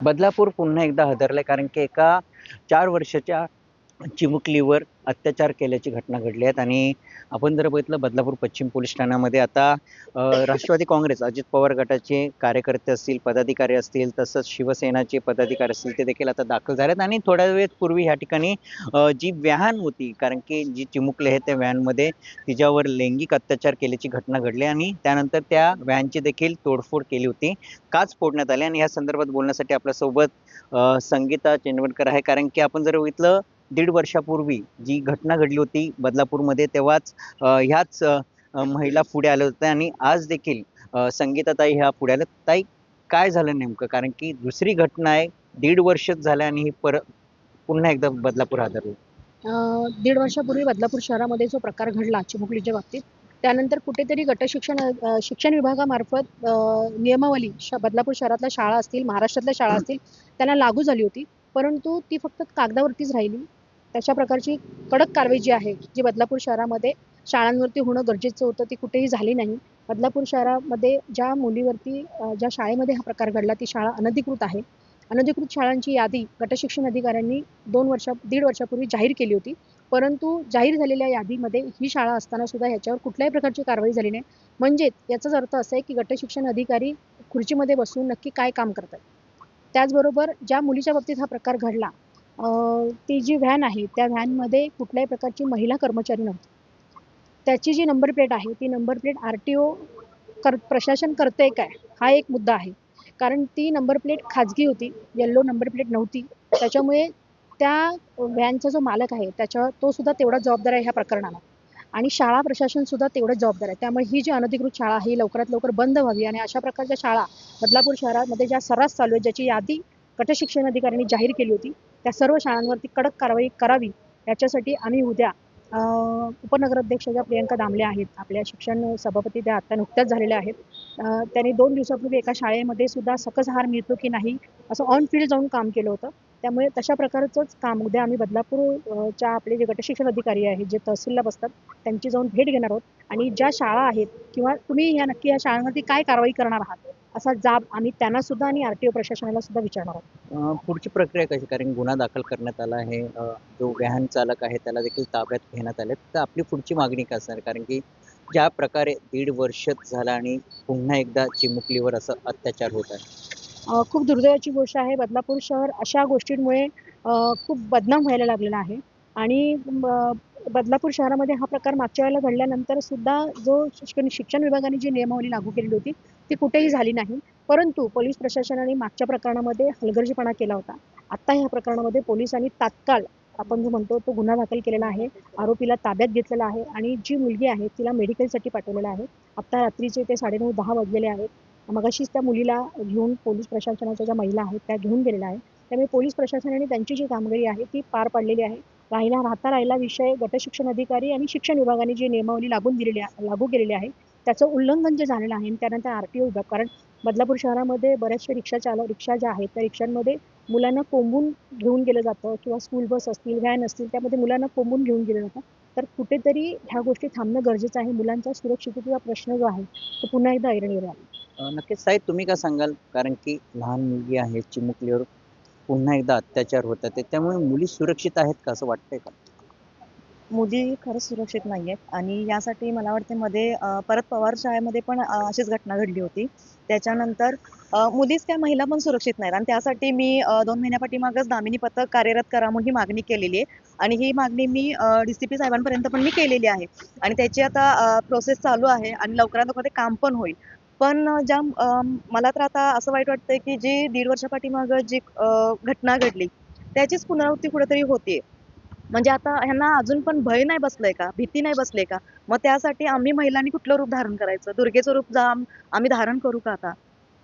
बदलापूर पुन्हा एकदा हादरलंय कारण की एका 4 वर्षाच्या चिमुकलीवर अत्याचार केल्याची घटना घडली आहेत आणि आपण जर बघितलं बदलापूर पश्चिम पोलीस ठाण्यामध्ये आता राष्ट्रवादी काँग्रेस अजित पवार गटाचे कार्यकर्ते असतील, पदाधिकारी असतील, तसंच शिवसेनाचे पदाधिकारी असतील, ते देखील आता दाखल झालेत आणि थोड्या वेळ पूर्वी ह्या ठिकाणी जी व्हॅन होती, कारण की जी चिमुकली आहे त्या व्हॅनमध्ये तिच्यावर लैंगिक अत्याचार केल्याची घटना घडली आणि त्यानंतर त्या व्हॅनची देखील तोडफोड केली होती. काच फोडण्यात आले आणि या संदर्भात बोलण्यासाठी आपल्यासोबत संगीता चेंडवलकर आहे. कारण की आपण जर बघितलं 1.5 वर्षापूर्वी जी घटना घडली होती बदलापूरमध्ये तेव्हाच ह्याच महिला पुढे आल्या होत्या आणि आज देखील संगीताताई ह्या पुढे आल्या. ताई, काय झालं नेमकं? कारण की दुसरी घटना आहे, 1.5 वर्षच झालं आणि ही पुन्हा एकदा बदलापूर हादरलं. 1.5 वर्षापूर्वी बदलापूर शहरामध्ये जो प्रकार घडला चिमुकलीच्या बाबतीत, त्यानंतर कुठेतरी शिक्षण विभागामार्फत नियमावली बदलापूर शाळातल्या शाळा असतील, महाराष्ट्रातल्या शाळा असतील, त्यांना लागू झाली होती. परंतु ती फक्त कागदावरतीच राहिली. तशा प्रकारची कडक कारवाई जी आहे, जी बदलापूर शहरामध्ये शाळांवरती होणं गरजेचं होतं, ती कुठेही झाली नाही. बदलापूर शहरामध्ये ज्या मुलीवरती ज्या शाळेमध्ये हा प्रकार घडला, ती शाळा अनधिकृत आहे. अनधिकृत शाळांची यादी गटशिक्षण अधिकाऱ्यांनी 1.5 वर्षापूर्वी जाहीर केली होती. परंतु जाहीर झालेल्या यादीमध्ये ही शाळा असताना सुद्धा याच्यावर कुठल्याही प्रकारची कारवाई झाली नाही. म्हणजेच याचाच अर्थ असा आहे, की गटशिक्षण अधिकारी खुर्चीमध्ये बसून नक्की काय काम करतात. त्याचबरोबर ज्या मुलीच्या बाबतीत हा प्रकार घडला, ती जी व्हॅन आहे, त्या व्हॅनमध्ये कुठल्याही प्रकारची महिला कर्मचारी नव्हती. त्याची जी नंबर प्लेट आहे, ती नंबर प्लेट आर-टी-ओ प्रशासन करतंय काय? हा एक मुद्दा आहे. कारण ती नंबर प्लेट खाजगी होती, येलो नंबर प्लेट नव्हती. त्याच्यामुळे त्या व्हॅनचा जो मालक आहे, तो सुद्धा तेवढाच जबाबदार आहे ह्या प्रकरणाला आणि शाळा प्रशासन सुद्धा तेवढंच जबाबदार आहे. त्यामुळे ही जी अनधिकृत शाळा आहे, ही लवकरात लवकर बंद व्हावी आणि अशा प्रकारच्या शाळा बदलापूर शहरामध्ये ज्या सर्रास चालू आहेत, ज्याची यादी गटशिक्षण अधिकाऱ्यांनी जाहीर केली होती, त्या सर्व शाळांवरती कडक कारवाई करावी, याच्यासाठी आम्ही उद्या उपनगराध्यक्ष ज्या प्रियंका दामले आहेत, आपल्या शिक्षण सभापती त्या आता नुकत्याच झालेल्या आहेत. त्यांनी 2 दिवसापूर्वी एका शाळेमध्ये सुद्धा सकस आहार मिळतो की नाही, असं ऑन फील्ड जाऊन काम केलं होतं. त्यामुळे तशा प्रकारचंच काम उद्या आम्ही बदलापूर च्या आपले जे गटशिक्षण अधिकारी आहेत, जे तहसीलला बसतात, त्यांची जाऊन भेट घेणार आहोत आणि ज्या शाळा आहेत किंवा तुम्ही नक्की या शाळांवरती काय कारवाई करणार आहात, असा जाब आम्ही त्यांना सुद्धा आणि आर-टी-ओ प्रशासनाला सुद्धा विचारणार आहोत. पुढची प्रक्रिया कशी? कारण गुन्हा दाखल करण्यात आला आहे. जो वाहन चालक आहे त्याला देखील ताब्यात घेण्यात आले. तर आपली पुढची मागणी काय असणार? कारण की ज्या प्रकारे 1.5 वर्षच झालं आणि पुन्हा एकदा चिमुकलीवर असं अत्याचार होत आहे. खूप दुर्दैवाची गोष्ट आहे. बदलापूर शहर अशा गोष्टींमुळे खूप बदनाम व्हायला लागलेलं आहे आणि बदलापूर शहरामध्ये हा प्रकार मागच्या वेळेला घडल्यानंतर सुद्धा जो शिक्षण विभागाने जी नियमावली लागू केलेली होती, ती कुठेही झाली नाही. परंतु पोलीस प्रशासनाने मागच्या प्रकरणामध्ये हलगर्जीपणा केला होता. आत्ता ह्या प्रकरणामध्ये पोलिसांनी तात्काळ आपण जो म्हणतो तो गुन्हा दाखल केलेला आहे. आरोपीला ताब्यात घेतलेला आहे आणि जी मुलगी आहे तिला मेडिकलसाठी पाठवलेलं आहे. आत्ता रात्रीचे ते 9:30-10 वाजलेले आहेत. मगाशीच त्या मुलीला घेऊन पोलीस प्रशासनाच्या ज्या महिला आहेत त्या घेऊन गेलेल्या आहेत. त्यामुळे पोलीस प्रशासनाने त्यांची जी कामगिरी आहे ती पार पाडलेली आहे. राहिला विषय गटशिक्षण अधिकारी आणि शिक्षण विभागाने जी नियमावली लागू केलेली आहे, त्याचं उल्लंघन जे झालेलं आहे आणि त्यानंतर आर-टी-ओ विभाग, कारण बदलापूर शहरामध्ये बऱ्याचशा रिक्षा ज्या आहेत त्या रिक्षांमध्ये मुलांना कोंबून घेऊन गेलं जातं किंवा स्कूल बस असतील, व्हॅन असतील, त्यामध्ये मुलांना कोंबून घेऊन गेलं जातं. तर कुठेतरी ह्या गोष्टी थांबणं गरजेचं आहे. मुलांच्या सुरक्षिततेचा प्रश्न जो आहे तो पुन्हा एकदा ऐरणीवर आला. नक्कीच साहेब, तुम्ही काय सांगाल? कारण की लहान मुलगी आहे, चिमुकलीवर पुन्हा एकदा अत्याचार होतात आहे. त्यामुळे मुली सुरक्षित आहेत का असं वाटतंय का? मुली खरंच सुरक्षित नाहीयेत आणि यासाठी मला वाटते मध्ये परत पवार शाळेमध्ये पण अशीच घटना घडली होती. त्याच्यानंतर मुलीच काय महिला पण सुरक्षित नाहीत आणि त्यासाठी मी 2 महिन्यापाठीमागच दामिनी पथक कार्यरत करा म्हणून ही मागणी केलेली आहे आणि ही मागणी मी डी-सी-पी साहेबांपर्यंत पण मी केलेली आहे आणि त्याची आता प्रोसेस चालू आहे आणि लवकरात लवकर ते काम पण होईल. पण मला तर आता असं वाईट वाटतंय की जी 1.5 वर्षापाठीमागं जी घटना घडली त्याचीच पुनरावृत्ती कुठेतरी होतीये. म्हणजे आता ह्यांना अजून पण भय नाही बसलंय का? भीती नाही बसली का? मग त्यासाठी आम्ही महिलांनी कुठलं रूप धारण करायचं? दुर्गेचं रूप आम्ही धारण करू का आता?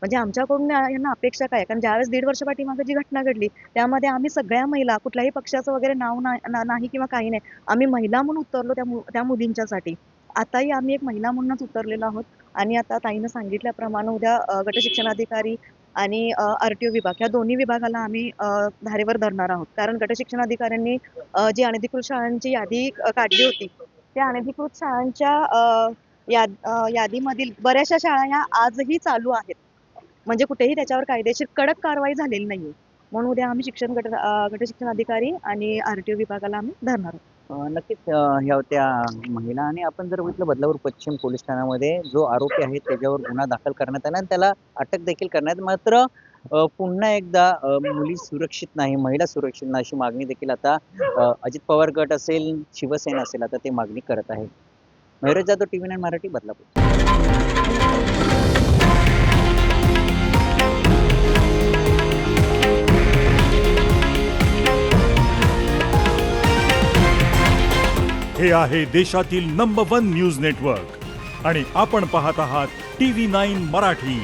म्हणजे आमच्याकडून यांना अपेक्षा काय? कारण ज्यावेळेस 1.5 वर्ष पाठीमागे जी घटना घडली, त्यामध्ये आम्ही सगळ्या महिला, कुठल्याही पक्षाचं वगैरे नाव नाही किंवा काही नाही. आम्ही महिला म्हणून उतरलो त्या मुलींच्यासाठी. आताही आम्ही एक महिला म्हणूनच उतरलेलो आहोत आणि आता ताईनं सांगितल्याप्रमाणे उद्या गटशिक्षणाधिकारी आणि आर-टी-ओ विभाग या दोन्ही विभागाला आम्ही धारेवर धरणार आहोत. कारण गटशिक्षण अधिकाऱ्यांनी जी अनधिकृत शाळांची यादी काढली होती, त्या अनधिकृत शाळांच्या यादीमधील बऱ्याचशा शाळा ह्या आजही चालू आहेत. म्हणजे कुठेही त्याच्यावर कायदेशीर कडक कारवाई झालेली नाहीये. म्हणून उद्या आम्ही गट शिक्षण अधिकारी आणि RTO विभागाला आम्ही धरणार आहोत. नक्कीच ह्या होत्या महिला. आणि आपण जर बघितलं बदलापूर पश्चिम पोलीस ठाण्यामध्ये जो आरोपी आहे त्याच्यावर गुन्हा दाखल करण्यात आला आणि त्याला अटक देखील करण्यात. मात्र पुन्हा एकदा मुली सुरक्षित नाही, महिला सुरक्षित नाही अशी मागणी देखील आता अजित पवार गट असेल, शिवसेना असेल, आता ते मागणी करत आहे. मयुरेश जाधव, TV9 मराठी, बदलापूर. हे आहे देशातील नंबर 1 न्यूज नेटवर्क आणि आपण पाहत आहात TV9 मराठी,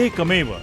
एकमेव.